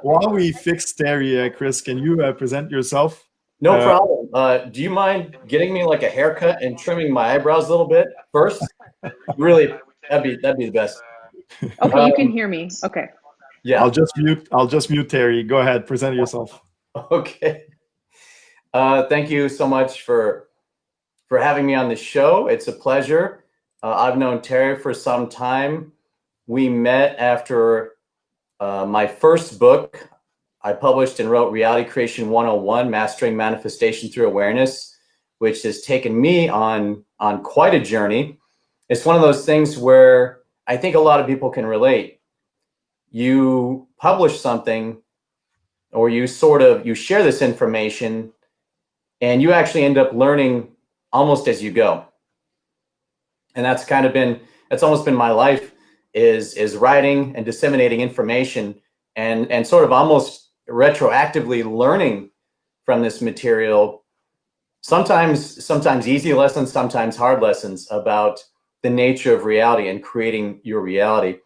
while we fix Terrie, Chris, can you present yourself? No problem. Do you mind getting me like a haircut and trimming my eyebrows a little bit first? Really, that'd be the best. Okay, you can hear me. Okay. Yeah. I'll just mute Terrie. Go ahead, present yourself. Okay. Thank you so much for having me on the show. It's a pleasure. I've known Terrie for some time. We met after my first book. I published and wrote Reality Creation 101, Mastering Manifestation Through Awareness, which has taken me on quite a journey. It's one of those things where I think a lot of people can relate. You publish something, or you share this information, and you actually end up learning almost as you go. And that's almost been my life, is writing and disseminating information and sort of almost retroactively learning from this material, sometimes easy lessons, sometimes hard lessons about the nature of reality and creating your reality.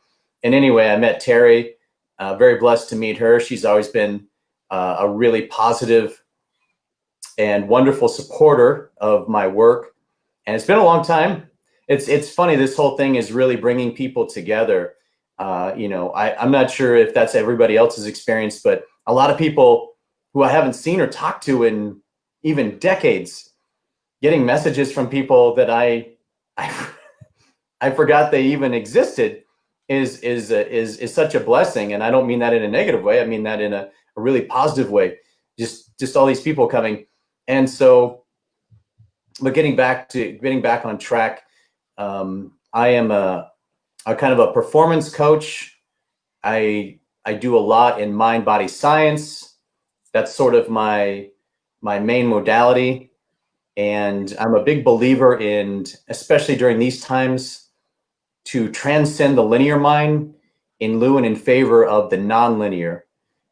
And anyway, I met Terrie, very blessed to meet her. She's always been a really positive and wonderful supporter of my work. And it's been a long time. It's funny, this whole thing is really bringing people together. I'm not sure if that's everybody else's experience, but a lot of people who I haven't seen or talked to in even decades, getting messages from people that I forgot they even existed is such a blessing. And I don't mean that in a negative way. I mean that in a really positive way. Just all these people coming. And so, but getting back on track, I am a kind of a performance coach. I do a lot in mind-body science. That's sort of my main modality. And I'm a big believer in, especially during these times, to transcend the linear mind in lieu and in favor of the nonlinear,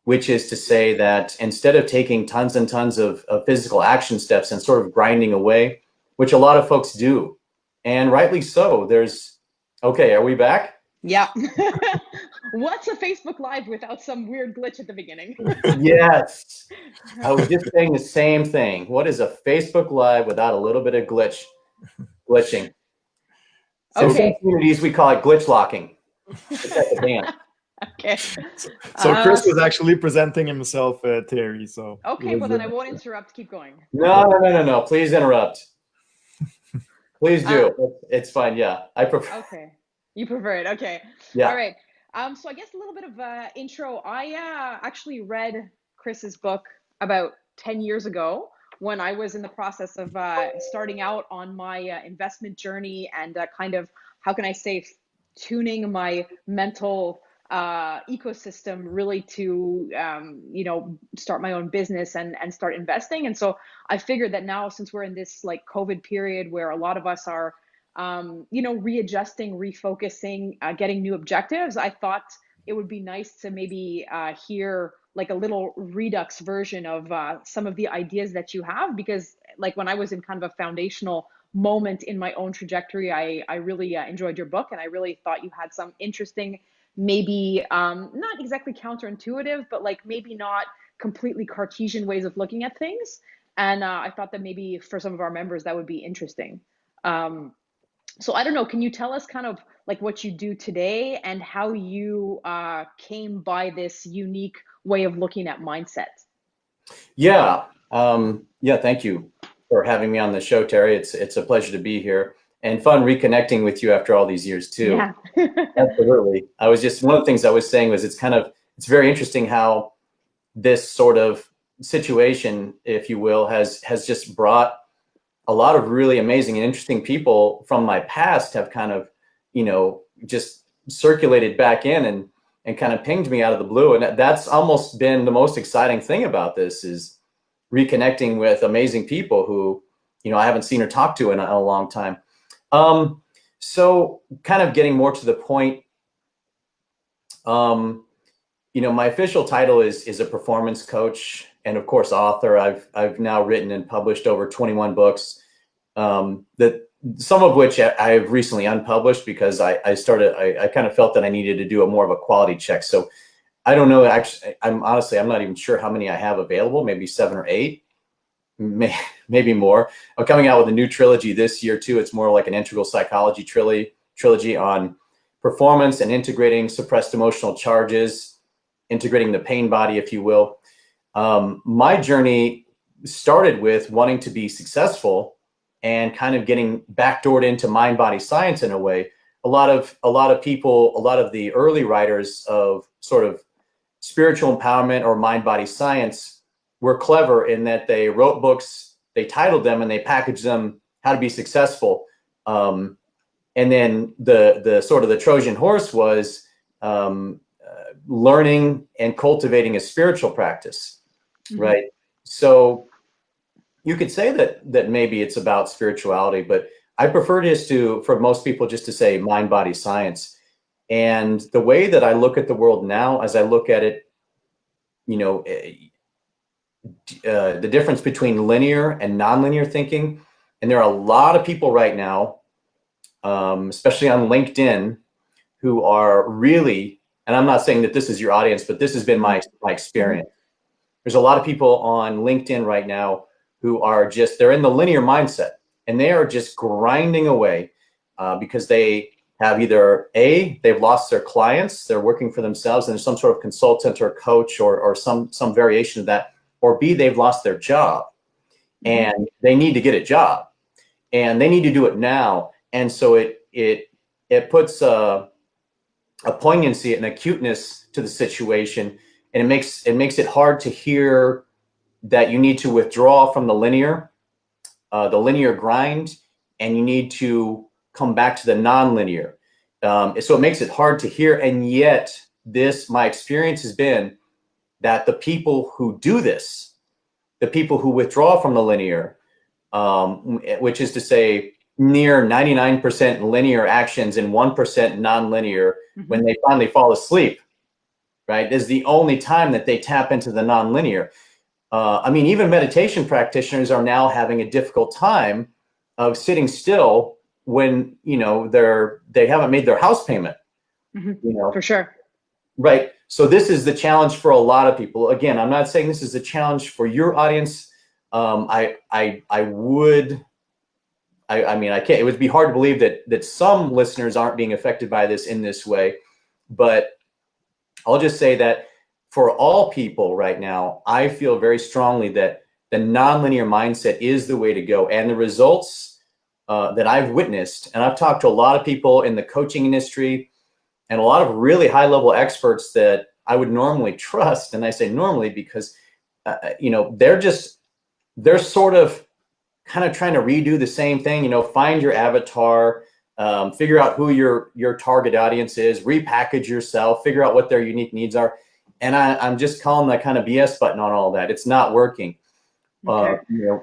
which is to say that instead of taking tons and tons of physical action steps and sort of grinding away, which a lot of folks do, and rightly so, okay, are we back? Yeah. What's a Facebook Live without some weird glitch at the beginning? Yes. I was just saying the same thing. What is a Facebook Live without a little bit of glitching? So in some communities, we call it glitch locking. Okay. So Chris was actually presenting himself, Terrie. So okay, well then I won't interrupt. Keep going. No. Please interrupt. Please do. It's fine. Yeah, I prefer. Okay, you prefer it. Okay. Yeah. All right. So I guess a little bit of intro. I actually read Chris's book about 10 years ago when I was in the process of starting out on my investment journey and kind of, how can I say, tuning my mental ecosystem really to start my own business and start investing. And so I figured that now, since we're in this like COVID period where a lot of us are readjusting, refocusing, getting new objectives, I thought it would be nice to maybe hear like a little redux version of some of the ideas that you have, because like when I was in kind of a foundational moment in my own trajectory, I really enjoyed your book, and I really thought you had some interesting, maybe not exactly counterintuitive, but like maybe not completely Cartesian ways of looking at things. And I thought that maybe for some of our members that would be interesting. So I don't know, can you tell us kind of like what you do today and how you came by this unique way of looking at mindset? Yeah. Thank you for having me on the show, Terrie. It's a pleasure to be here and fun reconnecting with you after all these years too. Yeah. Absolutely. One of the things I was saying was it's very interesting how this sort of situation, if you will, has just brought a lot of really amazing and interesting people from my past have kind of, just circulated back in and kind of pinged me out of the blue. And that's almost been the most exciting thing about this, is reconnecting with amazing people who, I haven't seen or talked to in a long time. So kind of getting more to the point, my official title is a performance coach and of course author. I've now written and published over 21 books, that some of which I've recently unpublished because I kind of felt that I needed to do more of a quality check. So I don't know. Actually, I'm not even sure how many I have available. Maybe 7 or 8, maybe more. I'm coming out with a new trilogy this year too. It's more like an integral psychology trilogy on performance and integrating suppressed emotional charges, integrating the pain body, if you will. My journey started with wanting to be successful and kind of getting backdoored into mind body science in a way. A lot of people, a lot of the early writers of sort of spiritual empowerment or mind body science were clever in that they wrote books, they titled them, and they packaged them how to be successful. And then the sort of the Trojan horse was learning and cultivating a spiritual practice, right? So you could say that maybe it's about spirituality, but I prefer for most people just to say mind body science. And the way that I look at the world now, as I look at it, the difference between linear and nonlinear thinking, and there are a lot of people right now, especially on LinkedIn, who are really, and I'm not saying that this is your audience, but this has been my experience. There's a lot of people on LinkedIn right now who are they're in the linear mindset, and they are just grinding away because they have either they've lost their clients, they're working for themselves, and there's some sort of consultant or coach or some variation of that, or B, they've lost their job and they need to get a job and they need to do it now. And so it puts a poignancy and acuteness to the situation, and it makes it hard to hear that you need to withdraw from the linear grind, and you need to come back to the nonlinear. So it makes it hard to hear. And yet my experience has been that the people who do this, the people who withdraw from the linear, which is to say near 99% linear actions and 1% nonlinear, when they finally fall asleep, right, is the only time that they tap into the nonlinear. I mean, even meditation practitioners are now having a difficult time of sitting still when, they haven't made their house payment, For sure. Right. So this is the challenge for a lot of people. Again, I'm not saying this is a challenge for your audience. I mean, I can't, it would be hard to believe that some listeners aren't being affected by this in this way, but I'll just say that for all people right now, I feel very strongly that the nonlinear mindset is the way to go. And the results that I've witnessed, and I've talked to a lot of people in the coaching industry and a lot of really high level experts that I would normally trust. And I say normally because, they're sort of kind of trying to redo the same thing, find your avatar, figure out who your target audience is, repackage yourself, figure out what their unique needs are. And I'm just calling that kind of BS button on all that. It's not working. Okay.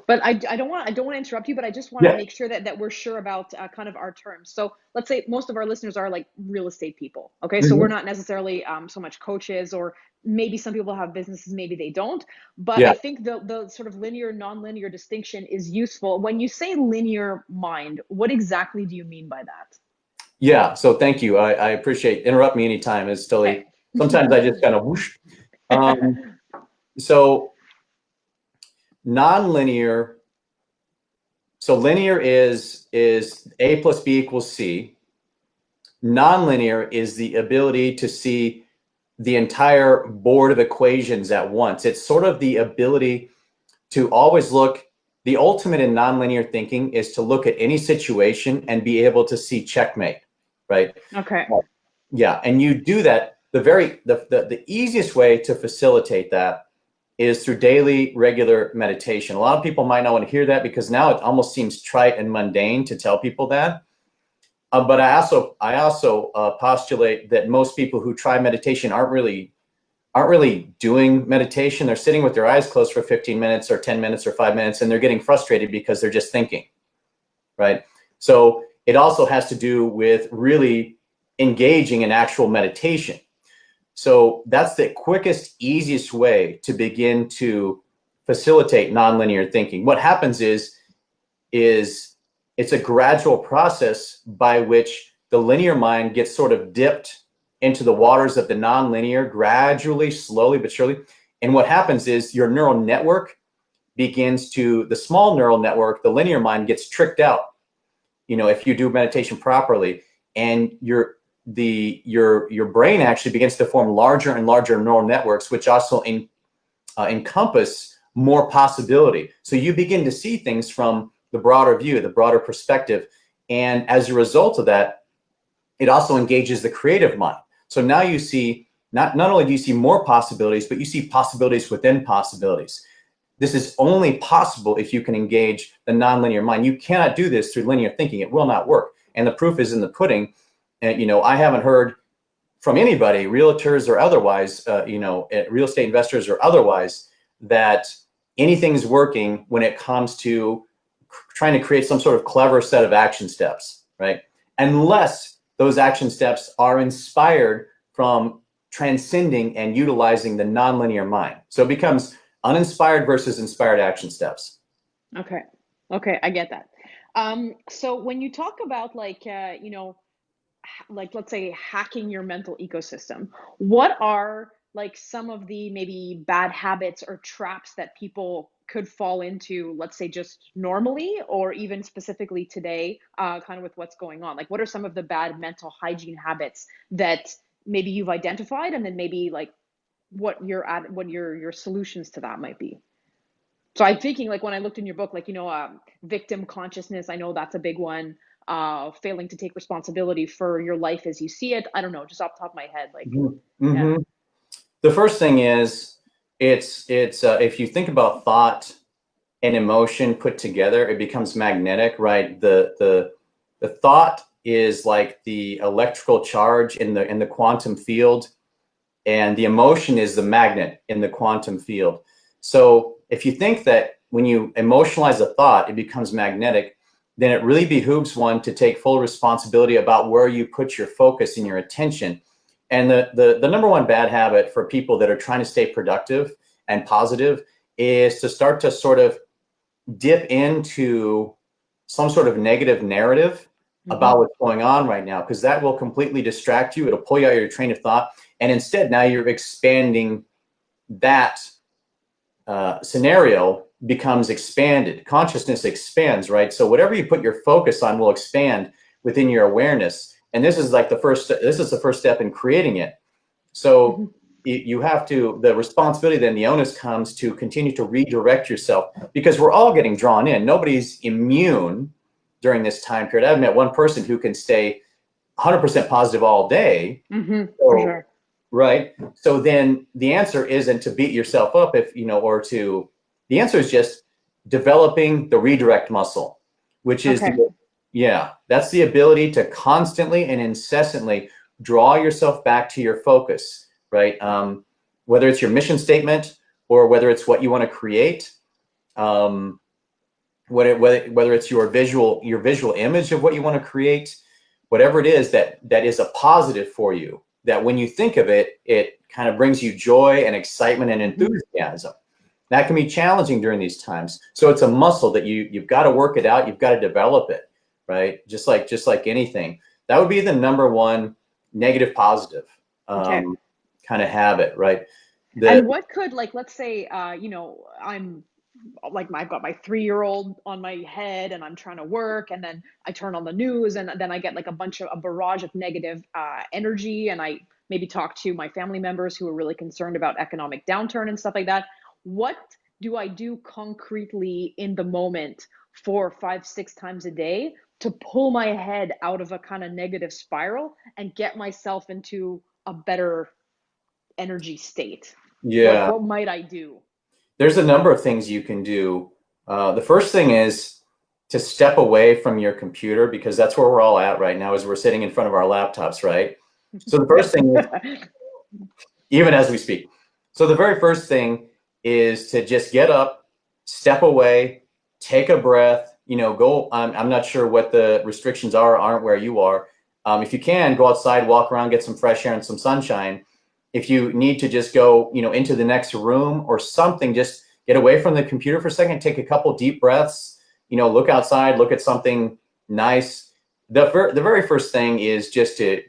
But I don't want to interrupt you, but I just want to make sure that we're sure about kind of our terms. So let's say most of our listeners are like real estate people. Okay. So we're not necessarily so much coaches, or maybe some people have businesses, maybe they don't. But I think the sort of linear, nonlinear distinction is useful. When you say linear mind, what exactly do you mean by that? Yeah. So thank you. I appreciate, interrupt me anytime. It's totally, sometimes I just kind of whoosh. So nonlinear. So linear is A plus B equals C. Nonlinear is the ability to see the entire board of equations at once. It's sort of the ability to always look. The ultimate in nonlinear thinking is to look at any situation and be able to see checkmate, right? Okay. Yeah, and you do that. The easiest way to facilitate that is through daily, regular meditation. A lot of people might not want to hear that because now it almost seems trite and mundane to tell people that. But I also postulate that most people who try meditation aren't really doing meditation. They're sitting with their eyes closed for 15 minutes or 10 minutes or 5 minutes, and they're getting frustrated because they're just thinking, right? So it also has to do with really engaging in actual meditation. So that's the quickest, easiest way to begin to facilitate nonlinear thinking. What happens is it's a gradual process by which the linear mind gets sort of dipped into the waters of the nonlinear gradually, slowly but surely. And what happens is your neural network begins to, the small neural network, the linear mind gets tricked out, if you do meditation properly, and your brain actually begins to form larger and larger neural networks, which also encompass more possibility. So you begin to see things from the broader view, the broader perspective. And as a result of that, it also engages the creative mind. So now you see, not only do you see more possibilities, but you see possibilities within possibilities. This is only possible if you can engage the nonlinear mind. You cannot do this through linear thinking. It will not work. And the proof is in the pudding. And, I haven't heard from anybody, realtors or otherwise, real estate investors or otherwise, that anything's working when it comes to trying to create some sort of clever set of action steps, right? Unless those action steps are inspired from transcending and utilizing the nonlinear mind. So it becomes uninspired versus inspired action steps. Okay, I get that. So when you talk about like let's say hacking your mental ecosystem, what are like some of the maybe bad habits or traps that people could fall into, let's say just normally, or even specifically today, kind of with what's going on? Like, what are some of the bad mental hygiene habits that maybe you've identified, and then maybe like what your solutions to that might be? So I'm thinking, like, when I looked in your book, like, victim consciousness, I know that's a big one. Failing to take responsibility for your life as you see it. I don't know, just off the top of my head, like, Mm-hmm. yeah. The first thing is, it's if you think about thought and emotion put together, it becomes magnetic, right? The thought is like the electrical charge in the quantum field, and the emotion is the magnet in the quantum field. So if you think that when you emotionalize a thought, it becomes magnetic, then it really behooves one to take full responsibility about where you put your focus and your attention. And the number one bad habit for people that are trying to stay productive and positive is to start to sort of dip into some sort of negative narrative about what's going on right now, because that will completely distract you. It'll pull you out of your train of thought. And instead, now you're expanding that scenario becomes expanded. Consciousness expands, right? So whatever you put your focus on will expand within your awareness. And this is like the first step in creating it. So you have to, the responsibility, then the onus comes to continue to redirect yourself, because we're all getting drawn in. Nobody's immune during this time period. I've met one person who can stay 100% positive all day. For sure. Right. So then the answer isn't to beat yourself up, the answer is just developing the redirect muscle, which is, that's the ability to constantly and incessantly draw yourself back to your focus, right? Whether it's your mission statement or whether it's what you want to create, whether it's your visual image of what you want to create, whatever it is that is a positive for you, that when you think of it, it kind of brings you joy and excitement and enthusiasm. That can be challenging during these times. So it's a muscle that you've got to work it out. You've got to develop it, right? Just like anything. That would be the number one negative positive kind of habit, right? And what could, like, let's say, I'm like, I've got my 3-year-old on my head and I'm trying to work, and then I turn on the news and then I get like a barrage of negative energy, and I maybe talk to my family members who are really concerned about economic downturn and stuff like that. What do I do concretely in the moment 4, 5, 6 times a day to pull my head out of a kind of negative spiral and get myself into a better energy state? Yeah. Like, what might I do? There's a number of things you can do. The first thing is to step away from your computer, because that's where we're all at right now, is we're sitting in front of our laptops, right? So the first thing is, even as we speak. So the very first thing is to just get up, step away, take a breath, go, I'm not sure what the restrictions are or aren't where you are. If you can, go outside, walk around, get some fresh air and some sunshine. If you need to just go, into the next room or something, just get away from the computer for a second, take a couple deep breaths, look outside, look at something nice. the very first thing is just to,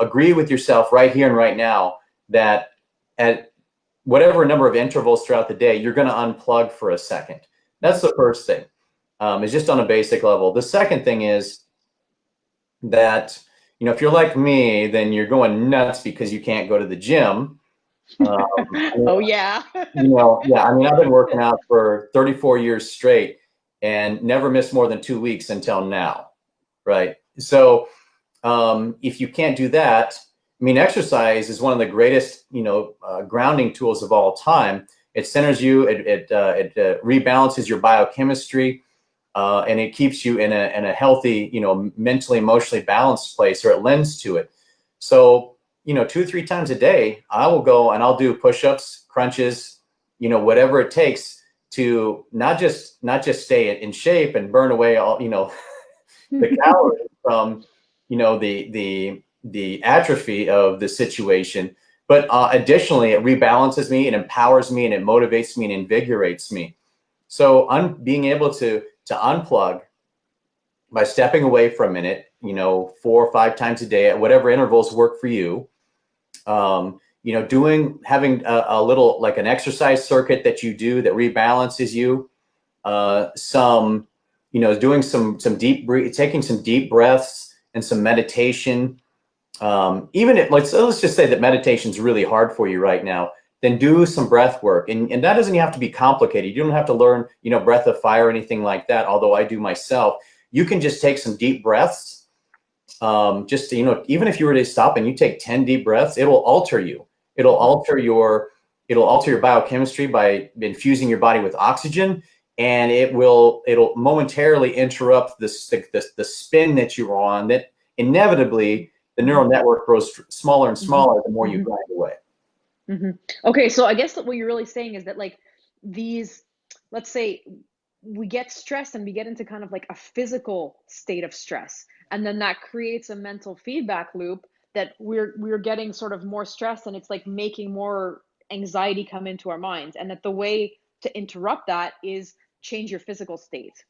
agree with yourself right here and right now that at whatever number of intervals throughout the day, you're going to unplug for a second. That's the first thing. Is just on a basic level. The second thing is that, if you're like me, then you're going nuts because you can't go to the gym. Oh yeah. Yeah, I mean, I've been working out for 34 years straight and never missed more than 2 weeks until now, right? So if you can't do that, I mean, exercise is one of the greatest, grounding tools of all time. It centers you, it rebalances your biochemistry, and it keeps you in a healthy, mentally, emotionally balanced place, or it lends to it. So, 2 or 3 times a day, I will go and I'll do push-ups, crunches, whatever it takes to not just stay in shape and burn away all, the calories from, the atrophy of the situation, but additionally, it rebalances me, it empowers me, and it motivates me and invigorates me. So being able to unplug by stepping away for a minute, 4 or 5 times a day at whatever intervals work for you. Having a little, like an exercise circuit that you do that rebalances you. Doing some taking some deep breaths and some meditation. Even if let's just say that meditation is really hard for you right now, then do some breath work. And that doesn't have to be complicated. You don't have to learn, breath of fire or anything like that, although I do myself. You can just take some deep breaths. Even if you were to stop and you take 10 deep breaths, it'll alter you. It'll alter your biochemistry by infusing your body with oxygen, and it'll momentarily interrupt the spin that you're on, that inevitably the neural network grows smaller and smaller the more you grind away. Mm-hmm. Okay, so I guess that what you're really saying is that, like, these, let's say we get stressed and we get into kind of like a physical state of stress, and then that creates a mental feedback loop that we're getting sort of more stressed, and it's like making more anxiety come into our minds, and that the way to interrupt that is change your physical state.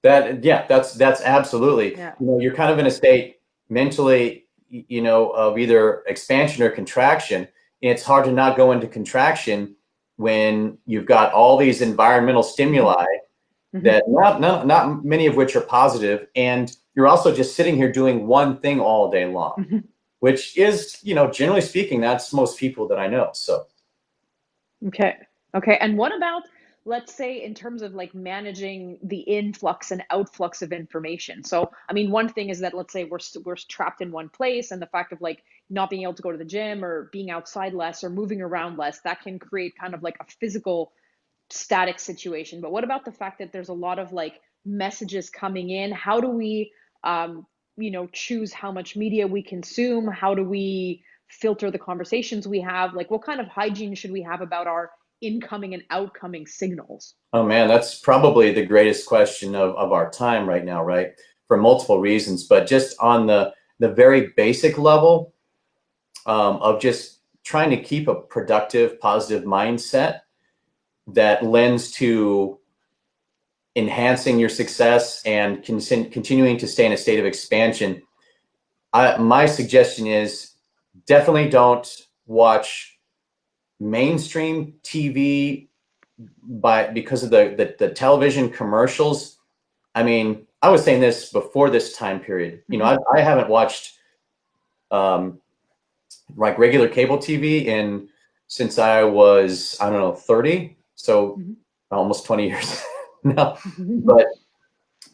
That's absolutely. Yeah. You're kind of in a state mentally, of either expansion or contraction. And it's hard to not go into contraction when you've got all these environmental stimuli that not many of which are positive, and you're also just sitting here doing one thing all day long, which is, generally speaking, that's most people that I know. So. Okay. And what about, let's say, in terms of like managing the influx and outflux of information? So, I mean, one thing is that, let's say we're trapped in one place, and the fact of like not being able to go to the gym or being outside less or moving around less, that can create kind of like a physical static situation. But what about the fact that there's a lot of like messages coming in? How do we, choose how much media we consume? How do we filter the conversations we have? Like, what kind of hygiene should we have about our incoming and outcoming signals? Oh man, that's probably the greatest question of our time right now, right? For multiple reasons, but just on the very basic level of just trying to keep a productive, positive mindset that lends to enhancing your success and continuing to stay in a state of expansion. My suggestion is definitely don't watch mainstream TV because of the television commercials. I mean, I was saying this before this time period. I haven't watched like regular cable TV since I was, I don't know, 30. So almost 20 years now. But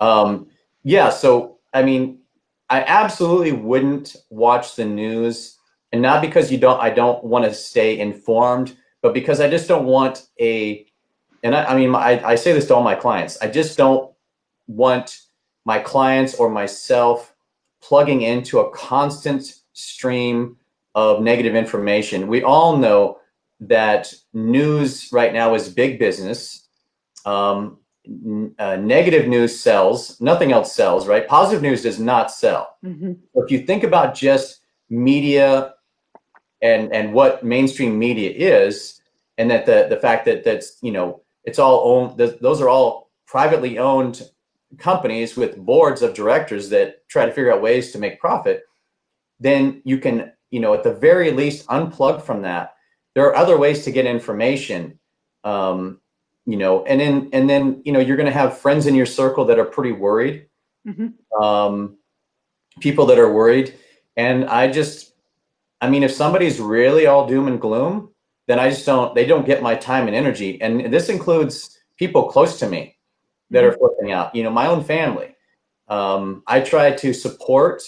so I mean, I absolutely wouldn't watch the news, and not because I don't want to stay informed, but because I just don't want I say this to all my clients. I just don't want my clients or myself plugging into a constant stream of negative information. We all know that news right now is big business. Negative news sells, nothing else sells, right? Positive news does not sell. If you think about just media and what mainstream media is, and that the fact that that's, it's all owned, those are all privately owned companies with boards of directors that try to figure out ways to make profit, then you can, at the very least, unplug from that. There are other ways to get information, and then you're going to have friends in your circle that are pretty worried, people that are worried. And if somebody's really all doom and gloom, then they don't get my time and energy. And this includes people close to me that are flipping out, my own family. I try to support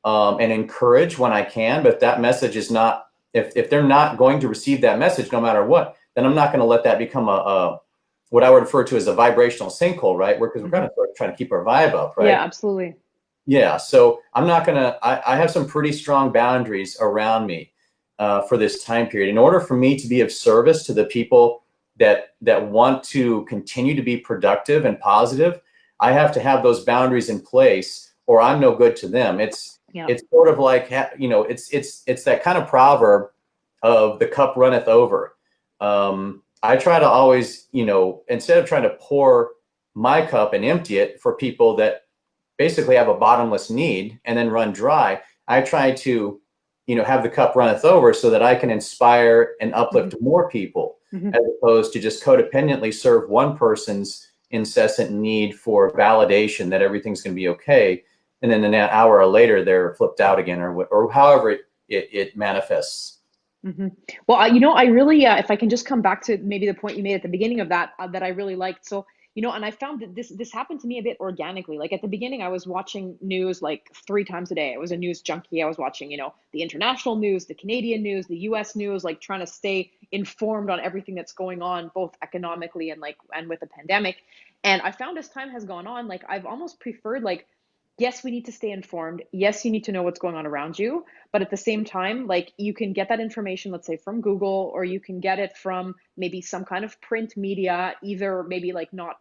and encourage when I can, but that message is not, if they're not going to receive that message, no matter what, then I'm not going to let that become what I would refer to as a vibrational sinkhole, right? Because we're kind of trying to keep our vibe up, right? Yeah, absolutely. Yeah, so I'm not gonna, I have some pretty strong boundaries around me for this time period. In order for me to be of service to the people that want to continue to be productive and positive, I have to have those boundaries in place, or I'm no good to them. It's sort of like, it's that kind of proverb of the cup runneth over. I try to always, instead of trying to pour my cup and empty it for people that basically have a bottomless need and then run dry, I try to, have the cup runneth over so that I can inspire and uplift more people, as opposed to just codependently serve one person's incessant need for validation that everything's going to be okay. And then an hour later, they're flipped out again, or however it manifests. Well, I really, if I can just come back to maybe the point you made at the beginning of that, that I really liked. So, and I found that this happened to me a bit organically. Like at the beginning, I was watching news like 3 times a day. I was a news junkie. I was watching, the international news, the Canadian news, the US news, like trying to stay informed on everything that's going on, both economically and with the pandemic. And I found as time has gone on, like I've almost preferred, like, yes, we need to stay informed. Yes, you need to know what's going on around you. But at the same time, like you can get that information, let's say from Google, or you can get it from maybe some kind of print media, either maybe like not,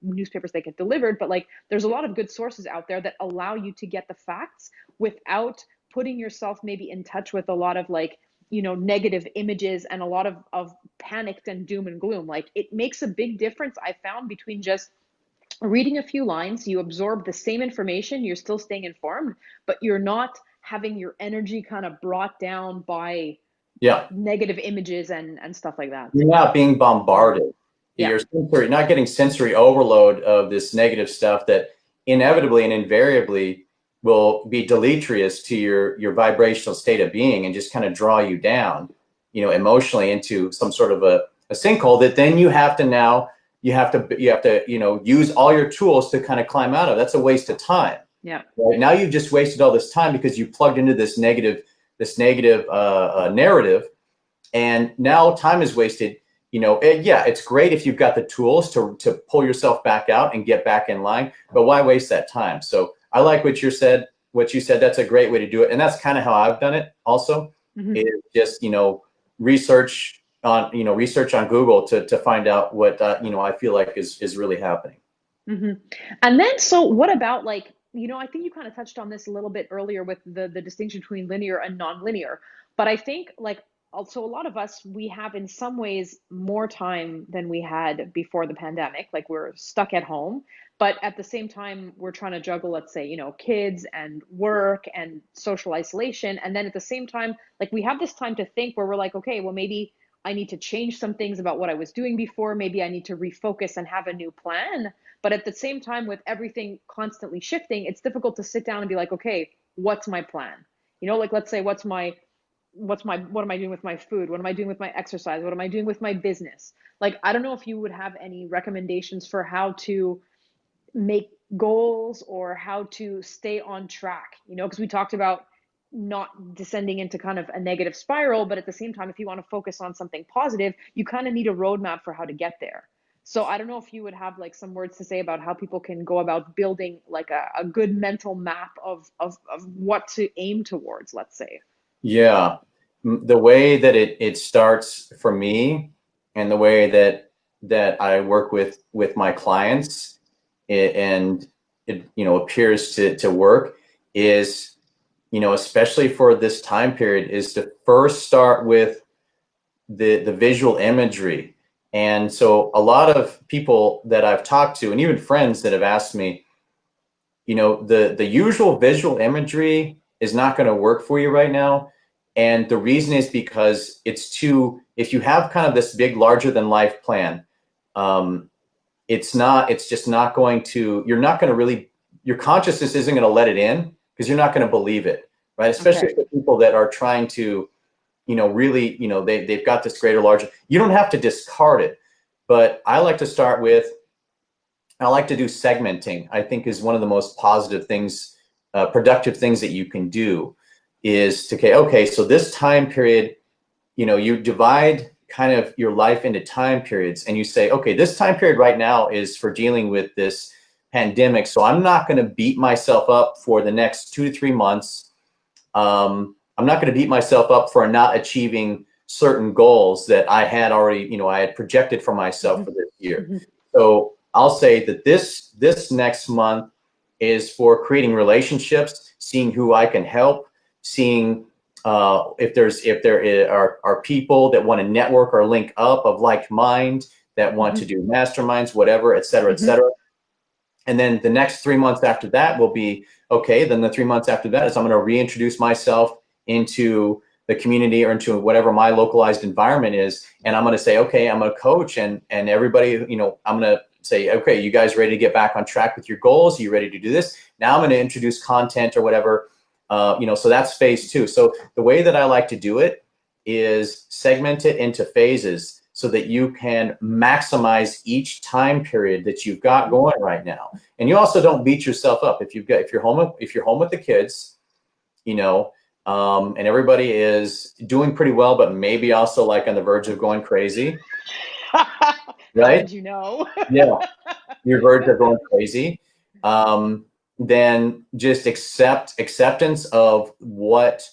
newspapers that get delivered, but like there's a lot of good sources out there that allow you to get the facts without putting yourself maybe in touch with a lot of like, negative images and a lot of panicked and doom and gloom. Like it makes a big difference, I found, between just reading a few lines. You absorb the same information, you're still staying informed, but you're not having your energy kind of brought down by negative images and stuff like that. You're not being bombarded. You're not getting sensory overload of this negative stuff that inevitably and invariably will be deleterious to your vibrational state of being and just kind of draw you down, emotionally into some sort of a sinkhole that then you have to use all your tools to kind of climb out of. That's a waste of time. Yeah. Right? Now you've just wasted all this time because you plugged into this negative narrative, and now time is wasted. It's great if you've got the tools to pull yourself back out and get back in line, but why waste that time? So I like what you said. That's a great way to do it, and that's kind of how I've done it. Also, is just research on Google to find out what I feel like is really happening. And then, so what about like, I think you kind of touched on this a little bit earlier with the distinction between linear and nonlinear, but I think like also a lot of us, we have in some ways more time than we had before the pandemic. Like we're stuck at home, but at the same time, we're trying to juggle, let's say, kids and work and social isolation. And then at the same time, like we have this time to think where we're like, okay, well, maybe I need to change some things about what I was doing before. Maybe I need to refocus and have a new plan. But at the same time, with everything constantly shifting, it's difficult to sit down and be like, okay, what's my plan? Like let's say, what am I doing with my food? What am I doing with my exercise? What am I doing with my business? Like, I don't know if you would have any recommendations for how to make goals or how to stay on track, because we talked about not descending into kind of a negative spiral, but at the same time, if you want to focus on something positive, you kind of need a roadmap for how to get there. So I don't know if you would have like some words to say about how people can go about building like a good mental map of what to aim towards, let's say. Yeah, the way that it starts for me, and the way that I work with my clients, and it appears to work, is especially for this time period, is to first start with the visual imagery And so a lot of people that I've talked to, and even friends that have asked me, the usual visual imagery is not going to work for you right now. And the reason is because if you have kind of this big, larger than life plan, it's just not going to, your consciousness isn't going to let it in because you're not going to believe it, right? Especially for people that are trying to, really, they've got this greater, larger, you don't have to discard it. But I like to start with, I like to do segmenting. I think is one of the most positive things, productive things that you can do is to, okay, so this time period, you divide kind of your life into time periods and you say, okay, this time period right now is for dealing with this pandemic. So I'm not going to beat myself up for the next 2 to 3 months. I'm not going to beat myself up for not achieving certain goals that I had already, I had projected for myself for this year. So I'll say that this next month is for creating relationships, seeing who I can help, seeing if there are people that want to network or link up of like mind, that want to do masterminds, whatever, et cetera, et cetera. And then the next 3 months after that will be, okay, then the 3 months after that is I'm going to reintroduce myself into the community or into whatever my localized environment is. And I'm going to say, okay, I'm going to coach and everybody, I'm going to say, okay, you guys ready to get back on track with your goals? Are you ready to do this? Now I'm going to introduce content or whatever, so that's phase 2. So the way that I like to do it is segment it into phases so that you can maximize each time period that you've got going right now. And you also don't beat yourself up if you're home with the kids, and everybody is doing pretty well, but maybe also like on the verge of going crazy. Right? How did you know? Yeah, your verge of going crazy. Then just acceptance of what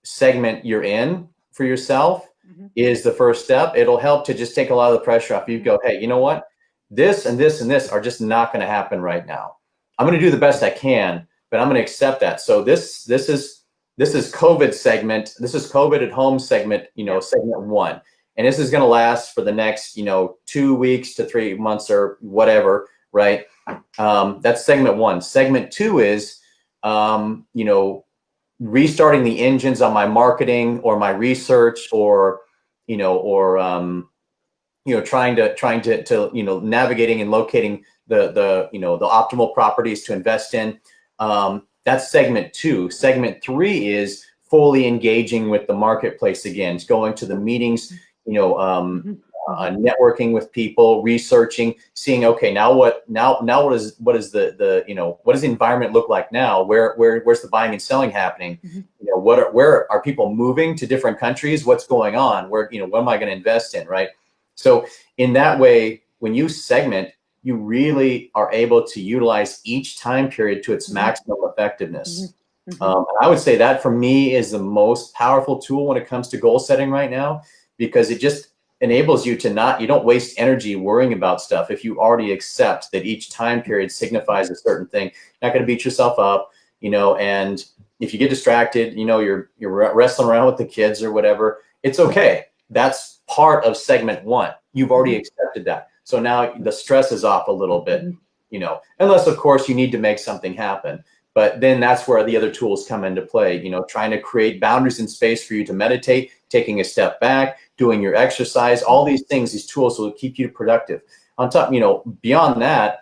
segment you're in for yourself is the first step. It'll help to just take a lot of the pressure off. You go, hey, you know what? This and this and this are just not going to happen right now. I'm going to do the best I can, but I'm going to accept that. So this is COVID segment. This is COVID at home segment, segment 1. And this is going to last for the next, 2 weeks to 3 months or whatever, right? That's segment 1. Segment 2 is, restarting the engines on my marketing or my research or, trying to navigating and locating the optimal properties to invest in. That's segment 2. Segment 3 is fully engaging with the marketplace again. It's going to the meetings, networking with people, researching, seeing, okay, now what does the environment look like now? Where's the buying and selling happening? Where are people moving to different countries? What's going on? What am I going to invest in? Right. So in that way, when you segment, you really are able to utilize each time period to its maximum effectiveness. And I would say that for me is the most powerful tool when it comes to goal setting right now, because it just enables you to you don't waste energy worrying about stuff if you already accept that each time period signifies a certain thing. You're not going to beat yourself up, and if you get distracted, you're wrestling around with the kids or whatever, it's okay. That's part of segment 1. You've already accepted that. So now the stress is off a little bit, unless of course you need to make something happen. But then that's where the other tools come into play, trying to create boundaries in space for you to meditate, taking a step back, doing your exercise, all these things, these tools will keep you productive. On top, beyond that,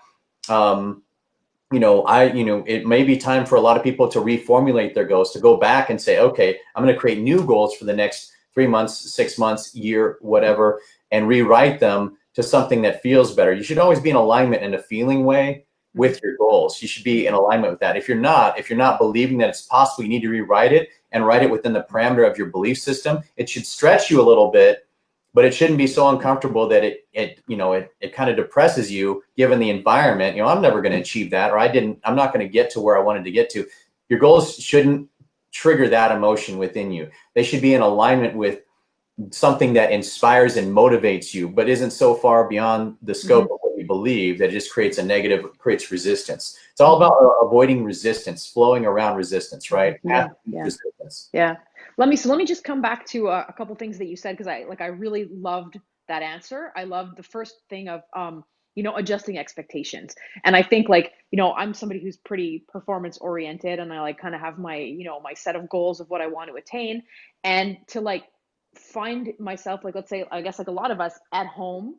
it may be time for a lot of people to reformulate their goals, to go back and say, okay, I'm going to create new goals for the next 3 months, 6 months, year, whatever, and rewrite them to something that feels better. You should always be in alignment in a feeling way with your goals. You should be in alignment with that. If you're not believing that it's possible, you need to rewrite it and write it within the parameter of your belief system. It should stretch you a little bit, but it shouldn't be so uncomfortable that it kind of depresses you given the environment. I'm never going to achieve that, or I'm not going to get to where I wanted to get to. Your goals shouldn't trigger that emotion within you. They should be in alignment with something that inspires and motivates you, but isn't so far beyond the scope of what you believe that it just creates creates resistance. It's all about avoiding resistance, flowing around resistance, right? Resistance. Yeah. Let me just come back to a couple things that you said, because I really loved that answer. I love the first thing of, adjusting expectations. And I think, like, I'm somebody who's pretty performance oriented, and I like kind of have my, my set of goals of what I want to attain. And to like find myself, like, let's say, I guess like a lot of us at home,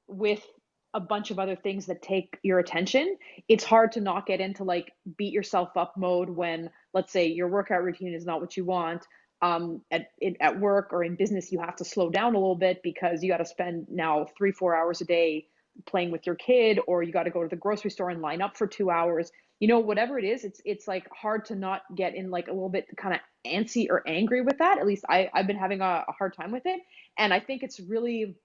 with a bunch of other things that take your attention, it's hard to not get into like beat yourself up mode when, let's say, your workout routine is not what you want. At work or in business, you have to slow down a little bit because you got to spend now 3-4 hours a day playing with your kid, or you got to go to the grocery store and line up for 2 hours. Whatever it is, it's like hard to not get in like a little bit kind of antsy or angry with that. At least I've been having a hard time with it. And I think it's really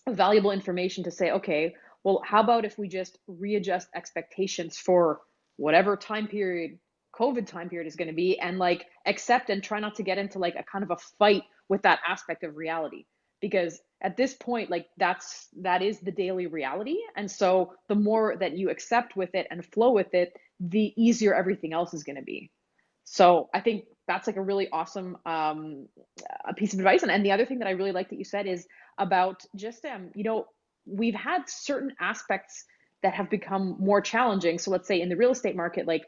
valuable information to say, okay, well, how about if we just readjust expectations for whatever time period, COVID time period is going to be, and like accept and try not to get into like a kind of a fight with that aspect of reality. Because at this point, like that is the daily reality. And so the more that you accept with it and flow with it, the easier everything else is going to be. So I think that's like a really awesome a piece of advice. And the other thing that I really like that you said is about just we've had certain aspects that have become more challenging. So let's say in the real estate market, like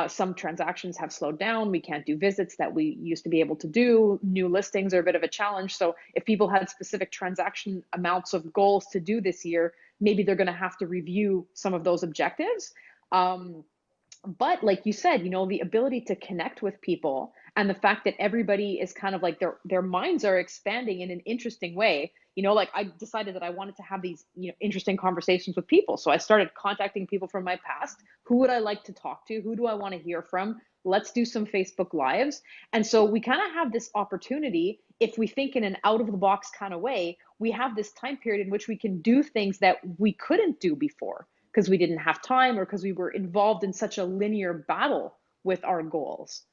some transactions have slowed down. We can't do visits that we used to be able to do. New listings are a bit of a challenge. So if people had specific transaction amounts of goals to do this year, maybe they're going to have to review some of those objectives. But like you said, the ability to connect with people, and the fact that everybody is kind of like their minds are expanding in an interesting way. Like I decided that I wanted to have these, interesting conversations with people. So I started contacting people from my past. Who would I like to talk to? Who do I want to hear from? Let's do some Facebook Lives. And so we kind of have this opportunity, if we think in an out of the box kind of way, we have this time period in which we can do things that we couldn't do before because we didn't have time, or because we were involved in such a linear battle with our goals.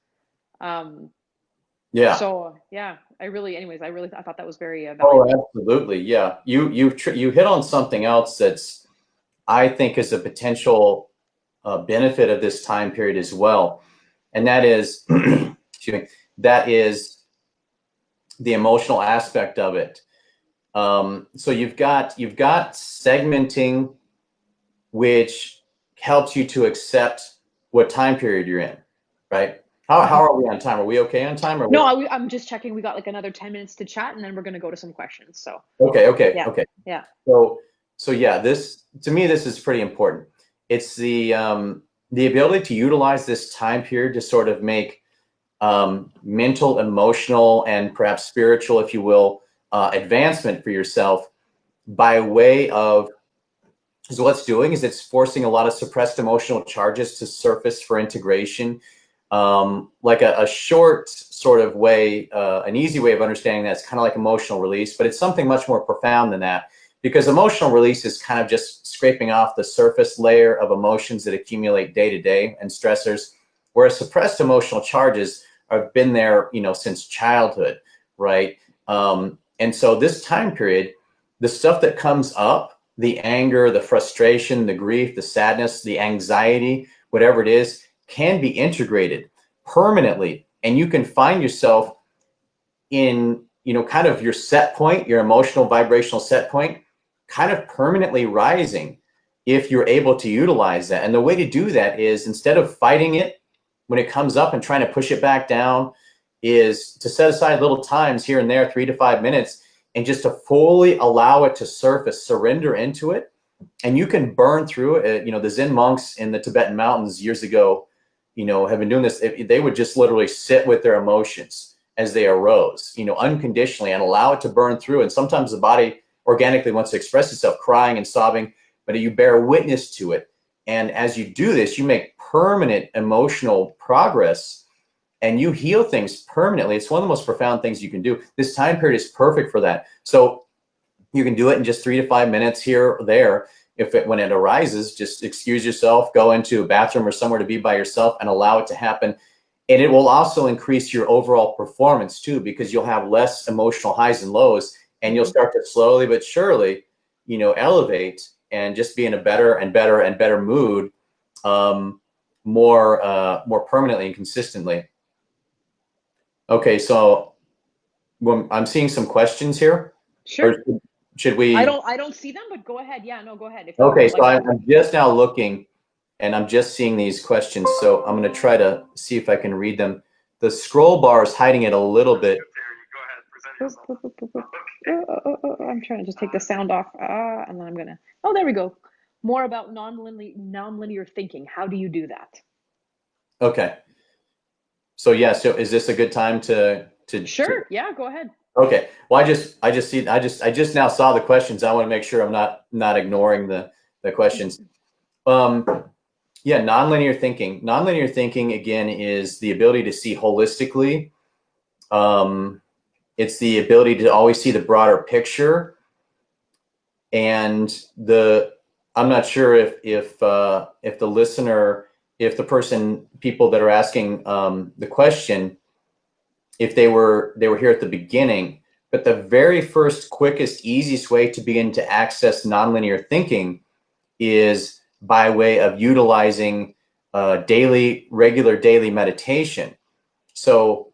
Yeah. So yeah, I thought that was very valuable. valuable. Oh, absolutely. Yeah. You hit on something else that's, I think, is a potential benefit of this time period as well. And that is, that is the emotional aspect of it. So you've got segmenting, which helps you to accept what time period you're in, right? How are we on time? Are we okay on time? Or no, I'm just checking. We got like another 10 minutes to chat, and then we're going to go to some questions. So okay. Yeah. So yeah, to me, this is pretty important. It's the ability to utilize this time period to sort of make mental, emotional, and perhaps spiritual, if you will, advancement for yourself by way of. So what's doing is it's forcing a lot of suppressed emotional charges to surface for integration. Like a short sort of way, an easy way of understanding that's kind of like emotional release, but it's something much more profound than that, because emotional release is kind of just scraping off the surface layer of emotions that accumulate day to day and stressors, whereas suppressed emotional charges have been there, since childhood, right? And so this time period, the stuff that comes up, the anger, the frustration, the grief, the sadness, the anxiety, whatever it is, can be integrated permanently. And you can find yourself in, kind of your set point, your emotional vibrational set point, kind of permanently rising if you're able to utilize that. And the way to do that is, instead of fighting it when it comes up and trying to push it back down, is to set aside little times here and there, 3 to 5 minutes, and just to fully allow it to surface, surrender into it. And you can burn through it. The Zen monks in the Tibetan mountains years ago, have been doing this. They would just literally sit with their emotions as they arose, unconditionally, and allow it to burn through. And sometimes the body organically wants to express itself, crying and sobbing, but you bear witness to it. And as you do this, you make permanent emotional progress, and you heal things permanently. It's one of the most profound things you can do. This time period is perfect for that. So you can do it in just 3 to 5 minutes here or there. When it arises, just excuse yourself, go into a bathroom or somewhere to be by yourself, and allow it to happen. And it will also increase your overall performance too, because you'll have less emotional highs and lows, and you'll start to slowly but surely, elevate and just be in a better and better and better mood, more permanently and consistently. Okay, so I'm seeing some questions here. Sure. Or should we? I don't see them, but go ahead. Yeah, no, go ahead. If Okay, would so like to. I'm just now looking, and I'm just seeing these questions. So I'm going to try to see if I can read them. The scroll bar is hiding it a little bit. I'm trying to just take the sound off, and then I'm gonna. Oh, there we go. More about nonlinear thinking. How do you do that? Okay. So yeah. So is this a good time to? Sure. Yeah. Go ahead. Okay. Well, I just now saw the questions. I want to make sure I'm not ignoring the questions. Yeah, nonlinear thinking. Nonlinear thinking again is the ability to see holistically. It's the ability to always see the broader picture. And I'm not sure if the listener, if the people that are asking the question, if they were here at the beginning, but the very first, quickest, easiest way to begin to access nonlinear thinking is by way of utilizing regular daily meditation. So,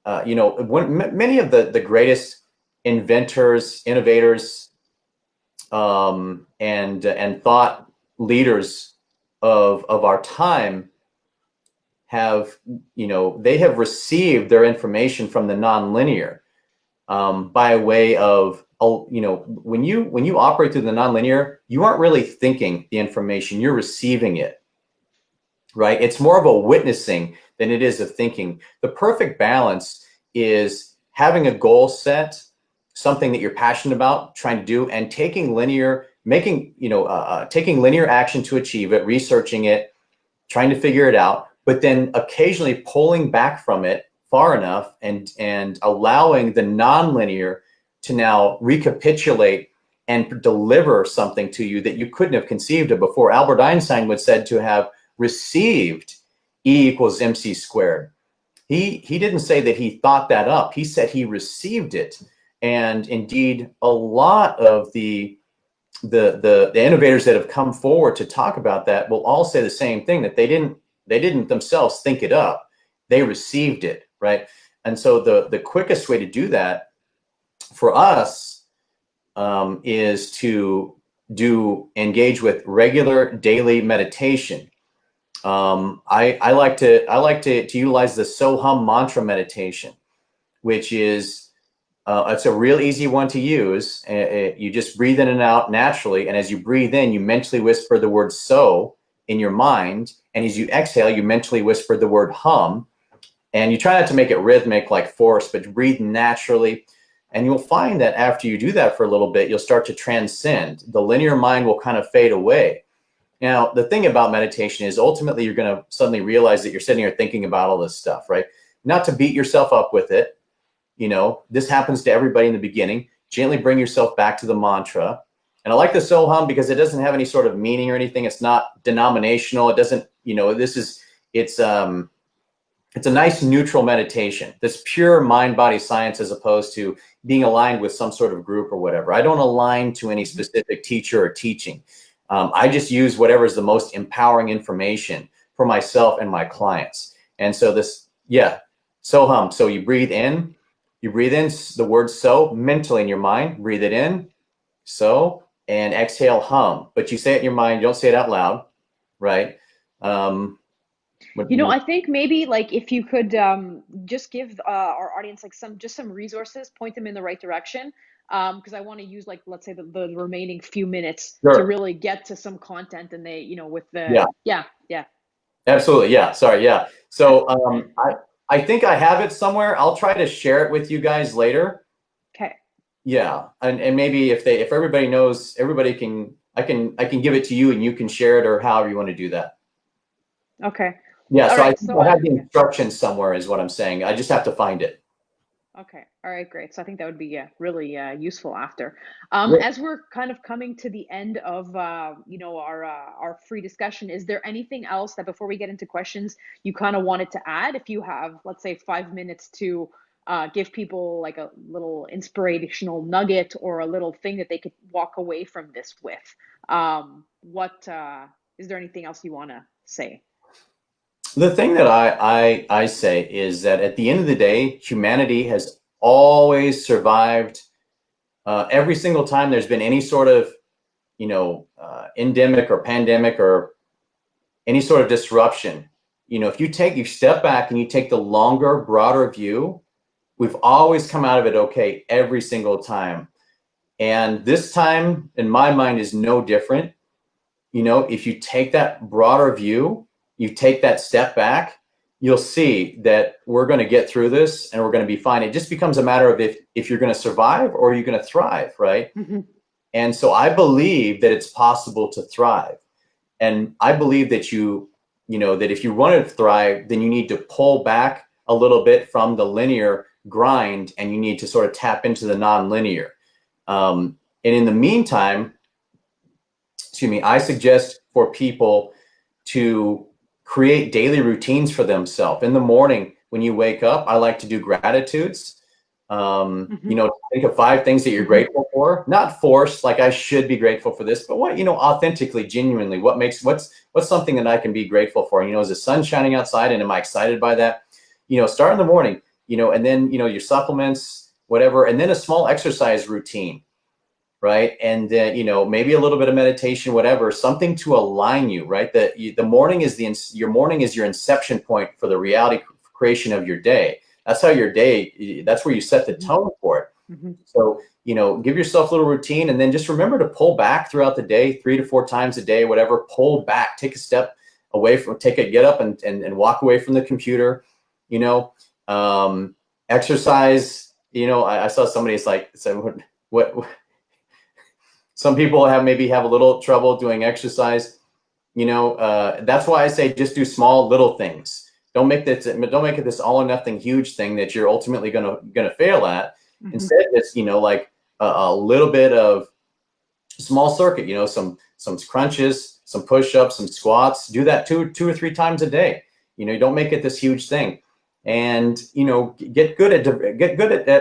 many of the greatest inventors, innovators, and thought leaders of our time have, they have received their information from the nonlinear by way of, when you operate through the nonlinear, you aren't really thinking the information, you're receiving it, right? It's more of a witnessing than it is of thinking. The perfect balance is having a goal set, something that you're passionate about trying to do, and taking linear action to achieve it, researching it, trying to figure it out, but then occasionally pulling back from it far enough and allowing the nonlinear to now recapitulate and deliver something to you that you couldn't have conceived of before. Albert Einstein was said to have received E equals mc squared. He didn't say that he thought that up. He said he received it. And indeed, a lot of the innovators that have come forward to talk about that will all say the same thing, that they didn't themselves think it up. They received it, right? And so the quickest way to do that for us is to engage with regular daily meditation. I like to utilize the Soham mantra meditation, which is it's a real easy one to use. You just breathe in and out naturally, and as you breathe in, you mentally whisper the word "so" in your mind, and as you exhale, you mentally whisper the word "hum." And you try not to make it rhythmic like force, but breathe naturally. And you'll find that after you do that for a little bit, you'll start to transcend. The linear mind will kind of fade away. Now, the thing about meditation is ultimately you're going to suddenly realize that you're sitting here thinking about all this stuff, right? Not to beat yourself up with it. This happens to everybody in the beginning. Gently bring yourself back to the mantra. And I like the Soham because it doesn't have any sort of meaning or anything. It's not denominational. It doesn't, it's a nice neutral meditation. This pure mind-body science, as opposed to being aligned with some sort of group or whatever. I don't align to any specific teacher or teaching. I just use whatever is the most empowering information for myself and my clients. And so Soham. So you breathe in the word "so" mentally in your mind, breathe it in, so, and exhale, hum. But you say it in your mind, you don't say it out loud, right? I think maybe like if you could just give our audience like some resources, point them in the right direction, because I want to use, like, let's say the remaining few minutes to really get to some content, and they with the yeah absolutely, yeah, sorry, yeah. So I think I have it somewhere. I'll try to share it with you guys later. Okay. Yeah, and maybe if everybody knows, everybody can, I can give it to you and you can share it, or however you want to do that. Okay. Yeah, All so right, I have the instructions somewhere is what I'm saying. I just have to find it. Okay. All right, great. So I think that would be really useful after. As we're kind of coming to the end of our free discussion, is there anything else that before we get into questions you kind of wanted to add? If you have, let's say, 5 minutes to give people like a little inspirational nugget or a little thing that they could walk away from this with, is there anything else you want to say? The thing that I say is that at the end of the day, humanity has always survived every single time there's been any sort of, endemic or pandemic or any sort of disruption, if you step back and you take the longer, broader view, we've always come out of it okay every single time. And this time, in my mind, is no different. If you take that broader view, you take that step back, you'll see that we're going to get through this and we're going to be fine. It just becomes a matter of if you're going to survive or you're going to thrive, right? Mm-hmm. And so I believe that it's possible to thrive. And I believe that that if you want to thrive, then you need to pull back a little bit from the linear grind and you need to sort of tap into the nonlinear. And in the meantime, I suggest for people to create daily routines for themselves. In the morning, when you wake up, I like to do gratitudes. Think of 5 things that you're grateful for, not forced, like I should be grateful for this, but what, authentically, genuinely, what's something that I can be grateful for? Is the sun shining outside and am I excited by that? Start in the morning, and then, your supplements, whatever, and then a small exercise routine, right? And then, maybe a little bit of meditation, whatever, something to align you, right? The morning is your morning is your inception point for the reality creation of your day. That's how your day, that's where you set the tone for it. Mm-hmm. So, give yourself a little routine and then just remember to pull back throughout the day, 3 to 4 times a day, whatever, pull back, take a step away from, get up and walk away from the computer, exercise, I saw somebody, it's like, what some people maybe have a little trouble doing exercise, that's why I say just do small little things. Don't make it this all or nothing huge thing that you're ultimately gonna fail at. Mm-hmm. Instead, it's like a little bit of small circuit. Some crunches, some push-ups, some squats. Do that two or 3 times a day. Don't make it this huge thing. And get good at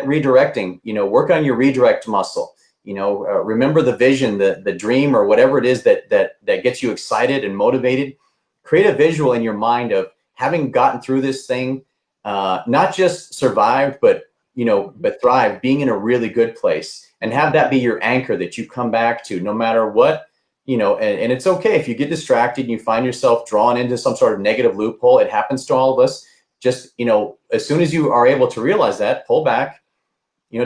redirecting. Work on your redirect muscle. Remember the vision, the dream, or whatever it is that gets you excited and motivated. Create a visual in your mind of having gotten through this thing, not just survived, but thrive, being in a really good place, and have that be your anchor that you come back to no matter what, and it's okay if you get distracted and you find yourself drawn into some sort of negative loophole. It happens to all of us. Just, as soon as you are able to realize that, pull back,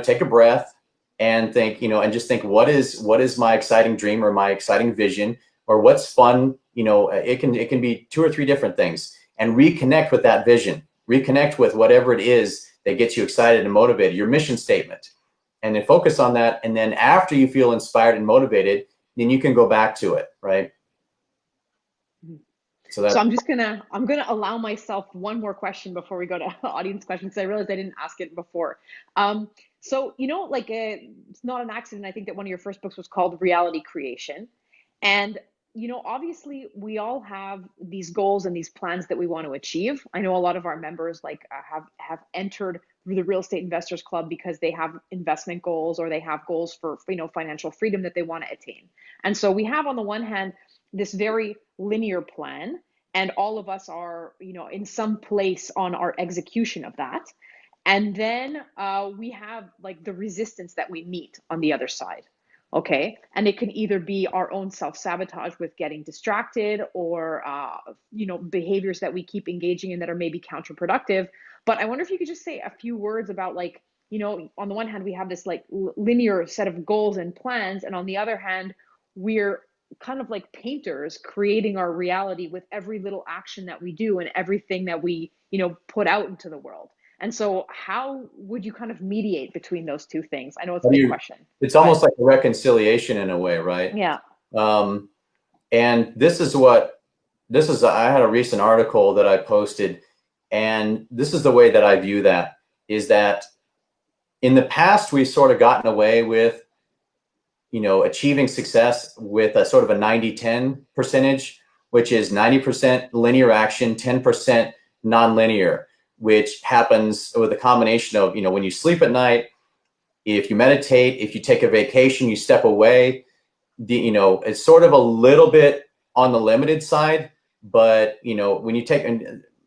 take a breath and think, and just think, what is my exciting dream or my exciting vision, or what's fun? It can be 2 or 3 different things. And reconnect with that vision, reconnect with whatever it is that gets you excited and motivated, your mission statement, and then focus on that. And then after you feel inspired and motivated, then you can go back to it, right? So I'm gonna allow myself one more question before we go to audience questions, because I realized I didn't ask it before. So it's not an accident. I think that one of your first books was called Reality Creation, and obviously we all have these goals and these plans that we want to achieve. I know a lot of our members have entered the Real Estate Investors Club because they have investment goals, or they have goals for financial freedom that they want to attain. And so we have, on the one hand, this very linear plan, and all of us are in some place on our execution of that. And then we have the resistance that we meet on the other side. Okay. And it can either be our own self-sabotage with getting distracted, or, behaviors that we keep engaging in that are maybe counterproductive. But I wonder if you could just say a few words about on the one hand, we have this linear set of goals and plans. And on the other hand, we're kind of like painters creating our reality with every little action that we do and everything that we, put out into the world. And so how would you kind of mediate between those two things? I know it's a big question. It's almost like a reconciliation in a way, right? Yeah. And I had a recent article that I posted, and this is the way that I view that, is that in the past, we've sort of gotten away with, achieving success with a sort of a 90-10 percentage, which is 90% linear action, 10% nonlinear, which happens with a combination of, when you sleep at night, if you meditate, if you take a vacation, you step away, it's sort of a little bit on the limited side, but, when you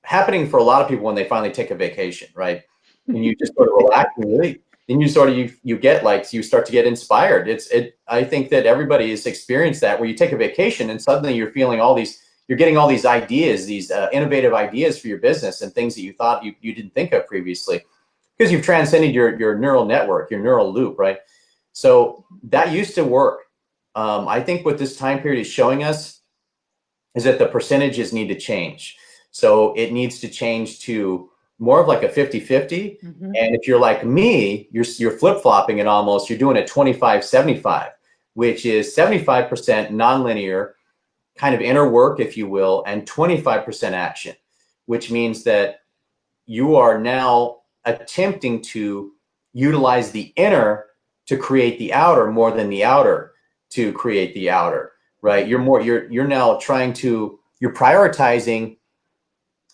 happening for a lot of people when they finally take a vacation, right? And you just sort of relax and really, then you get likes, you start to get inspired. I think that everybody has experienced that, where you take a vacation and suddenly you're feeling you're getting all these ideas, these innovative ideas for your business and things that you thought you didn't think of previously, because you've transcended your neural network, your neural loop, right? So that used to work. I think what this time period is showing us is that the percentages need to change. So it needs to change to more of like a 50-50. Mm-hmm. And if you're like me, you're flip-flopping it almost. You're doing a 25-75, which is 75% nonlinear, kind of inner work, if you will, and 25% action, which means that you are now attempting to utilize the inner to create the outer more than the outer to create the outer, right? You're now you're prioritizing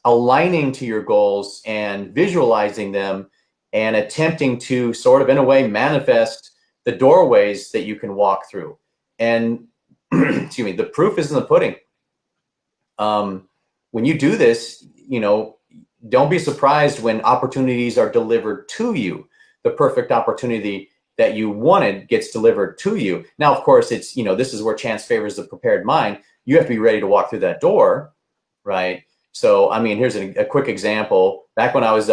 aligning to your goals and visualizing them and attempting to sort of, in a way, manifest the doorways that you can walk through. And excuse me, the proof is in the pudding. When you do this, don't be surprised when opportunities are delivered to you. The perfect opportunity that you wanted gets delivered to you. Now, of course, it's, this is where chance favors the prepared mind. You have to be ready to walk through that door, right? So, I mean, here's a quick example. Back when I was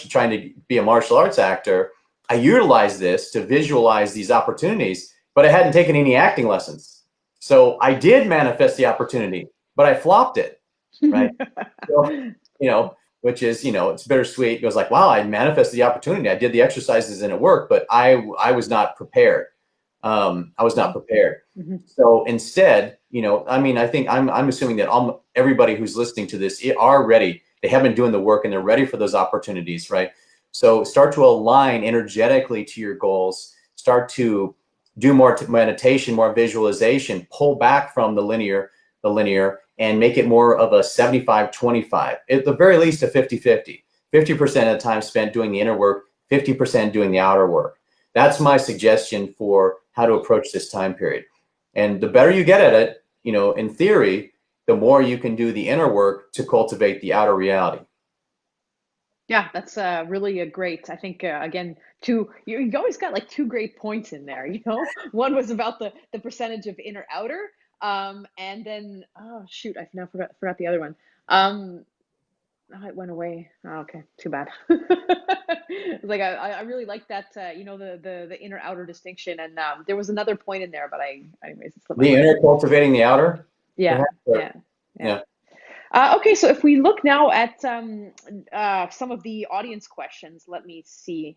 trying to be a martial arts actor, I utilized this to visualize these opportunities, but I hadn't taken any acting lessons. So I did manifest the opportunity, but I flopped it, right? So, which is, it's bittersweet. It was like, wow, I manifested the opportunity. I did the exercises and it worked, but I was not prepared. I was not prepared. Mm-hmm. So instead, I think I'm assuming that everybody who's listening to this are ready. They have been doing the work and they're ready for those opportunities, right? So start to align energetically to your goals. Start to do more meditation, more visualization, pull back from the linear, and make it more of a 75-25, at the very least a 50-50. 50% of the time spent doing the inner work, 50% doing the outer work. That's my suggestion for how to approach this time period. And the better you get at it, in theory, the more you can do the inner work to cultivate the outer reality. Yeah, that's really a great. I think again, you always got like two great points in there. One was about the percentage of inner outer, and then oh shoot, I now forgot the other one. It went away. Oh, okay, too bad. It's like I really like that. The inner outer distinction, and there was another point in there, but anyways, it slipped my The mind. inner cultivating the outer. Yeah, Yeah. yeah. Okay, so if we look now at some of the audience questions, let me see.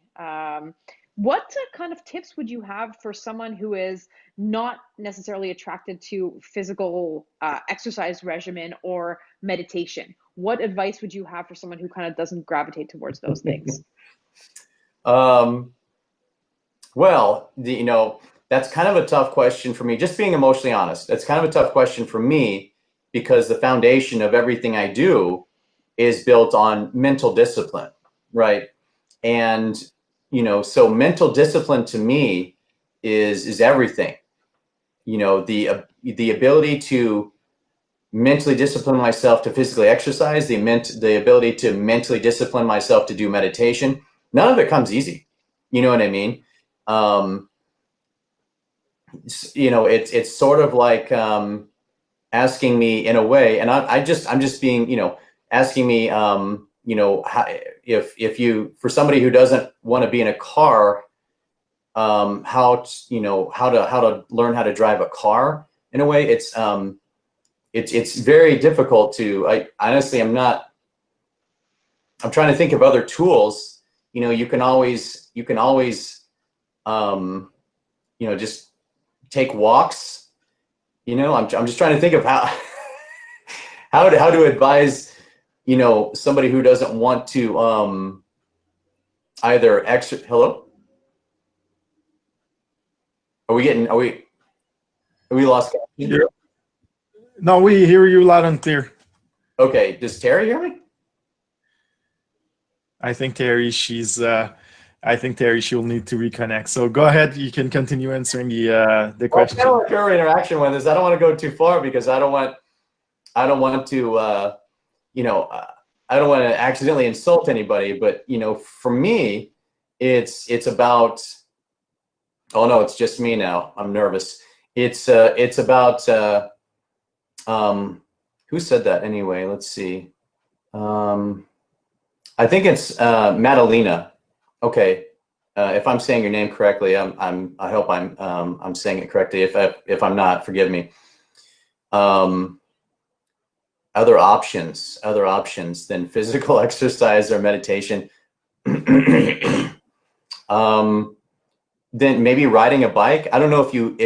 What kind of tips would you have for someone who is not necessarily attracted to physical exercise regimen or meditation? What advice would you have for someone who kind of doesn't gravitate towards those things? Well, that's kind of a tough question for me. Just being emotionally honest, that's kind of a tough question for me, because the foundation of everything I do is built on mental discipline, right? And, so mental discipline to me is everything. The ability to mentally discipline myself to physically exercise, the ability to mentally discipline myself to do meditation, none of it comes easy. You know what I mean? It's sort of like, asking me in a way, and I'm just being, asking me, how, if you, for somebody who doesn't want to be in a car, how to learn how to drive a car in a way, it's very difficult to, honestly, I'm trying to think of other tools. You can always, just take walks. I'm just trying to think of how to advise, somebody who doesn't want to either hello? Are we lost? Yeah. No, we hear you loud and clear. Okay, does Terrie hear me? I think Terrie, she'll need to reconnect. So go ahead, you can continue answering the question. I don't want her interaction with this. I don't want to go too far, because I don't want to I don't want to accidentally insult anybody. But for me, it's about, oh no, it's just me now. I'm nervous. It's about, who said that anyway? Let's see. I think it's Madalena. Okay. If I'm saying your name correctly, I hope I'm saying it correctly. If I'm not, forgive me. Other options than physical exercise or meditation. Then maybe riding a bike. I don't know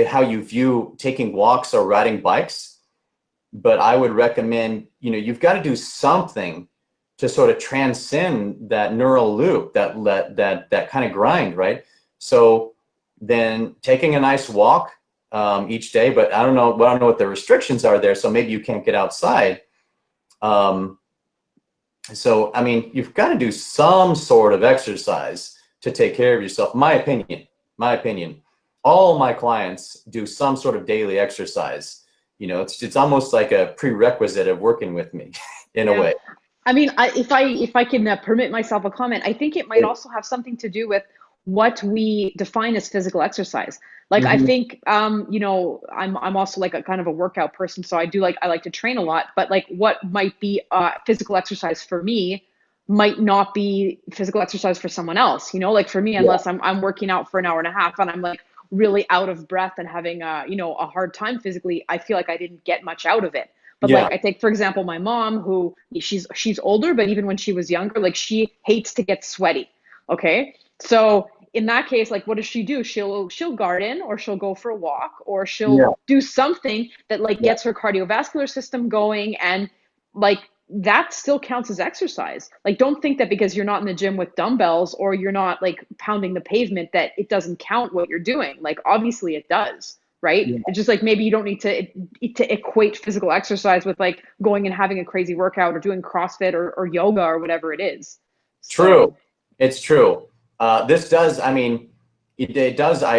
how you view taking walks or riding bikes, but I would recommend, you've got to do something to sort of transcend that neural loop, that kind of grind, right? So then taking a nice walk each day, but I don't know what the restrictions are there. So maybe you can't get outside. So, I mean, you've got to do some sort of exercise to take care of yourself. My opinion, all my clients do some sort of daily exercise. It's almost like a prerequisite of working with me in a way. I mean, if I can permit myself a comment, I think it might also have something to do with what we define as physical exercise. Like, I think, I'm also like a kind of a workout person. So I like to train a lot, but like what might be physical exercise for me might not be physical exercise for someone else, like for me, unless I'm working out for an hour and a half and I'm like really out of breath and having a hard time physically, I feel like I didn't get much out of it. But like, I take, for example, my mom, who she's older, but even when she was younger, like she hates to get sweaty. Okay. So in that case, like, what does she do? She'll garden, or she'll go for a walk, or she'll do something that like gets her cardiovascular system going. And like, that still counts as exercise. Like, don't think that because you're not in the gym with dumbbells or you're not like pounding the pavement that it doesn't count what you're doing. Like, obviously it does. Right. It's just like, maybe you don't need to equate physical exercise with like going and having a crazy workout or doing CrossFit or yoga or whatever it is. True. It's true. This does, I mean, it does, I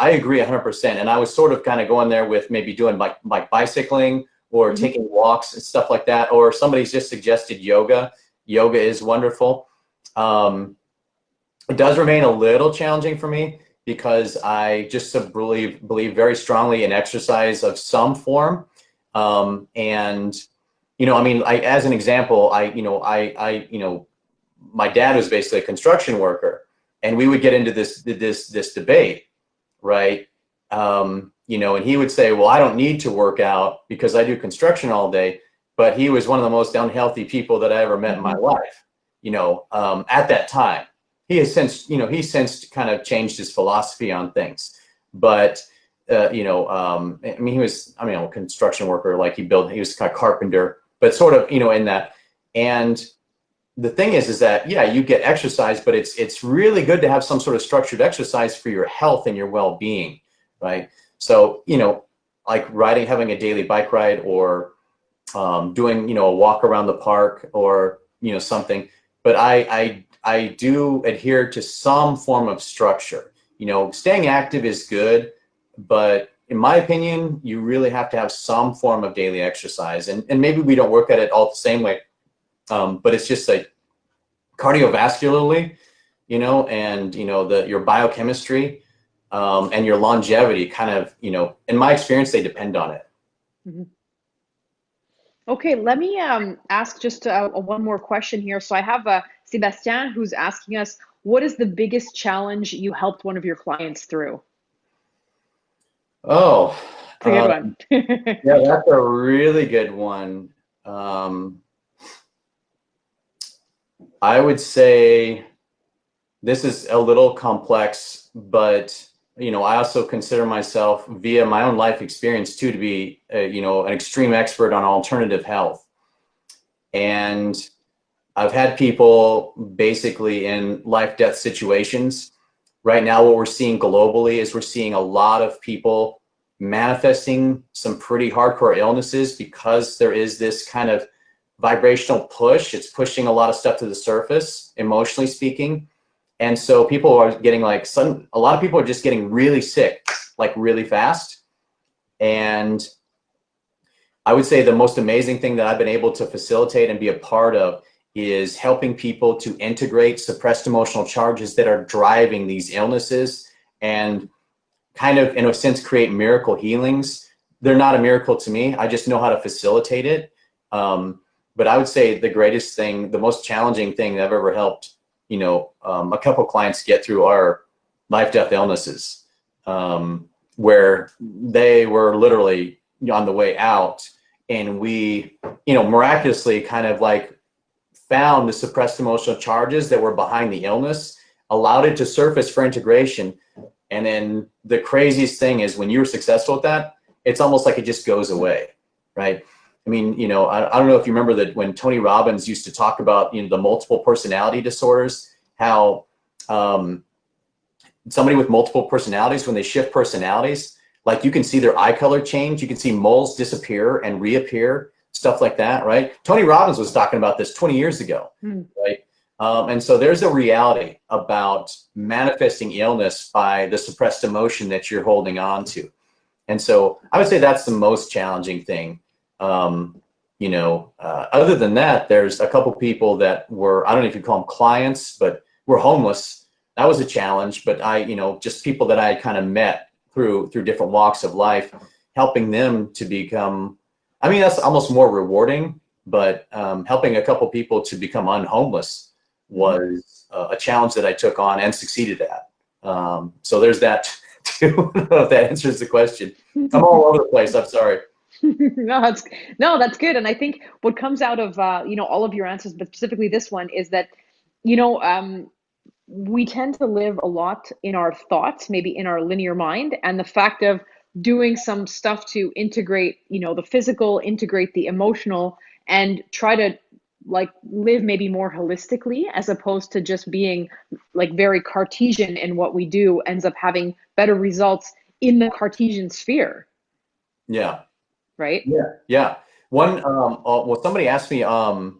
agree 100%. And I was sort of kind of going there with maybe doing like bicycling or taking walks and stuff like that. Or somebody's just suggested yoga. Yoga is wonderful. It does remain a little challenging for me, because I just believe very strongly in exercise of some form. And, I mean, as an example, my dad was basically a construction worker, and we would get into this debate, right? And he would say, well, I don't need to work out because I do construction all day. But he was one of the most unhealthy people that I ever met in my life, at that time. He has since, he's since kind of changed his philosophy on things. But, I mean, he was, a construction worker, like he was kind of carpenter, but sort of, in that. And the thing is that, you get exercise, but it's really good to have some sort of structured exercise for your health and your well-being, right? So, like having a daily bike ride, or doing, a walk around the park, or, something. But I do adhere to some form of structure. Staying active is good, but in my opinion, you really have to have some form of daily exercise. And maybe we don't work at it all the same way, but it's just like cardiovascularly, and your biochemistry and your longevity kind of, in my experience, they depend on it. Okay, let me ask just one more question here. So I have Sebastian, who's asking us, what is the biggest challenge you helped one of your clients through? Oh, it's a good one. Yeah, that's a really good one. I would say this is a little complex, but I also consider myself, via my own life experience too, to be an extreme expert on alternative health. And I've had people basically in life-death situations. Right now, what we're seeing globally is we're seeing a lot of people manifesting some pretty hardcore illnesses because there is this kind of vibrational push. It's pushing a lot of stuff to the surface, emotionally speaking. And so people are getting a lot of people are just getting really sick, like really fast. And I would say the most amazing thing that I've been able to facilitate and be a part of is helping people to integrate suppressed emotional charges that are driving these illnesses and kind of, in a sense, create miracle healings. They're not a miracle to me. I just know how to facilitate it. But I would say the greatest thing, the most challenging thing that I've ever helped, a couple clients get through are life, death illnesses, where they were literally on the way out, and we, miraculously kind of like found the suppressed emotional charges that were behind the illness, allowed it to surface for integration. And then the craziest thing is when you're successful at that, it's almost like it just goes away, right? I mean, I don't know if you remember that when Tony Robbins used to talk about, the multiple personality disorders, how somebody with multiple personalities, when they shift personalities, like you can see their eye color change, you can see moles disappear and reappear, stuff like that, right? Tony Robbins was talking about this 20 years ago, right? And so there's a reality about manifesting illness by the suppressed emotion that you're holding on to. And so I would say that's the most challenging thing. Other than that, there's a couple people that were, I don't know if you call them clients, but were homeless. That was a challenge, but just people that I kind of met through different walks of life, helping them to become, that's almost more rewarding, but helping a couple people to become unhomeless was a challenge that I took on and succeeded at. So there's that too. I don't know if that answers the question. I'm all over the place. I'm sorry. No, that's good. And I think what comes out of all of your answers, but specifically this one, is that we tend to live a lot in our thoughts, maybe in our linear mind, and the fact of doing some stuff to integrate, the physical, integrate the emotional, and try to like live maybe more holistically, as opposed to just being like very Cartesian in what we do, ends up having better results in the Cartesian sphere. Yeah. Right? Yeah. Well, somebody asked me, I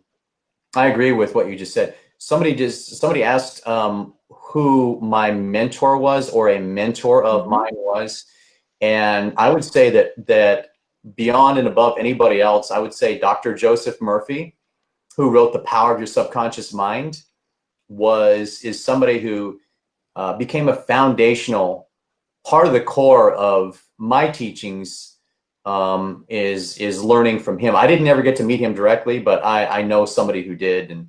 agree with what you just said. Somebody asked who my mentor was, or a mentor of mine was. And I would say that beyond and above anybody else, I would say Dr. Joseph Murphy, who wrote The Power of Your Subconscious Mind, is somebody who became a foundational part of the core of my teachings. Is learning from him. I didn't ever get to meet him directly, but I know somebody who did, and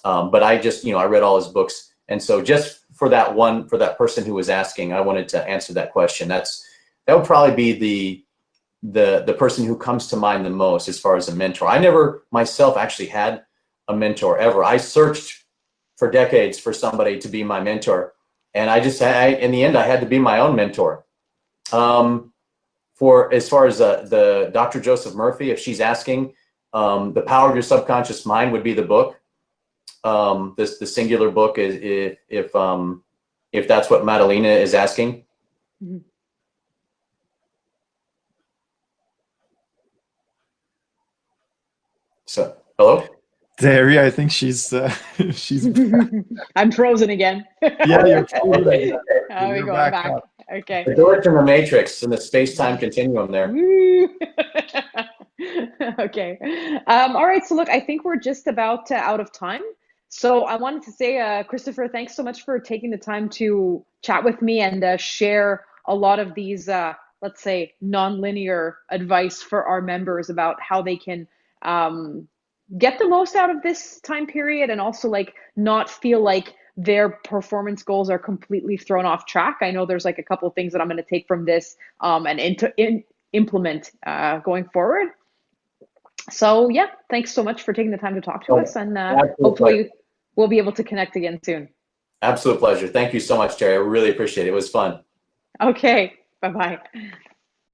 but I just I read all his books, and so just for that person who was asking, I wanted to answer that question. That would probably be the person who comes to mind the most as far as a mentor. I never myself actually had a mentor ever. I searched for decades for somebody to be my mentor, and in the end I had to be my own mentor. For as far as the Dr. Joseph Murphy, if she's asking, The Power of Your Subconscious Mind would be the book. The singular book is if that's what Madalena is asking. So, hello? Terrie, I think she's I'm frozen again. Yeah, you're frozen. We're going back. Okay. The door to the matrix in the space-time continuum there. Okay. All right. So look, I think we're just about out of time. So I wanted to say, Christopher, thanks so much for taking the time to chat with me and share a lot of these, let's say, nonlinear advice for our members about how they can get the most out of this time period, and also like not feel like their performance goals are completely thrown off track. I know there's like a couple of things that I'm going to take from this and implement going forward. So yeah, thanks so much for taking the time to talk to us, and hopefully we'll be able to connect again soon. Absolute pleasure. Thank you so much, Terrie. I really appreciate it. It was fun. Okay. Bye-bye.